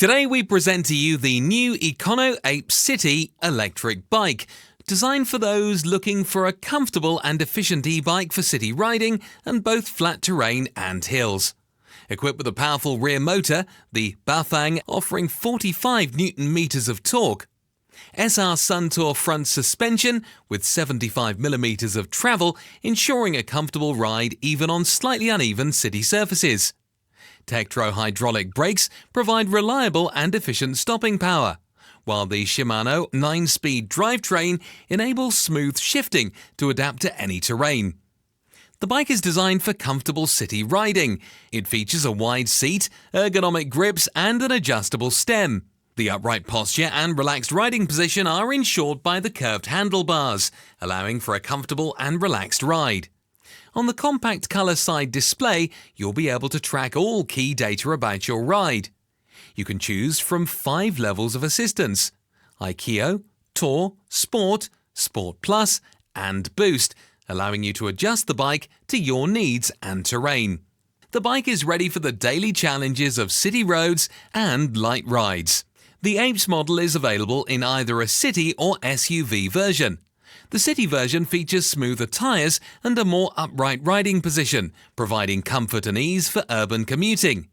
Today we present to you the new ECONO Apes City electric bike, designed for those looking for a comfortable and efficient e-bike for city riding and both flat terrain and hills. Equipped with a powerful rear motor, the Bafang offering 45 Nm of torque, SR Suntour front suspension with 75mm of travel, ensuring a comfortable ride even on slightly uneven city surfaces. Tektro hydraulic brakes provide reliable and efficient stopping power, while the Shimano 9-speed drivetrain enables smooth shifting to adapt to any terrain. The bike is designed for comfortable city riding. It features a wide seat, ergonomic grips and an adjustable stem. The upright posture and relaxed riding position are ensured by the curved handlebars, allowing for a comfortable and relaxed ride. On the compact colour side display, you'll be able to track all key data about your ride. You can choose from 5 levels of assistance: ECO, Tour, Sport, Sport Plus and Boost, allowing you to adjust the bike to your needs and terrain. The bike is ready for the daily challenges of city roads and light rides. The Apes model is available in either a city or SUV version. The city version features smoother tyres and a more upright riding position, providing comfort and ease for urban commuting.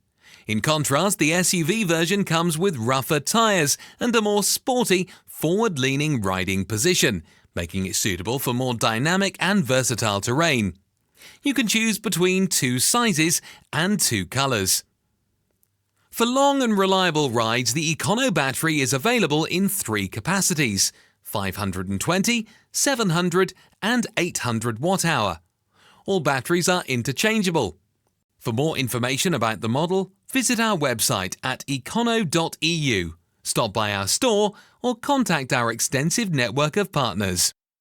In contrast, the SUV version comes with rougher tyres and a more sporty, forward-leaning riding position, making it suitable for more dynamic and versatile terrain. You can choose between 2 sizes and 2 colours. For long and reliable rides, the ECONO battery is available in 3 capacities: 520, 700 and 800 watt-hour. All batteries are interchangeable. For more information about the model, visit our website at econo.eu, stop by our store or contact our extensive network of partners.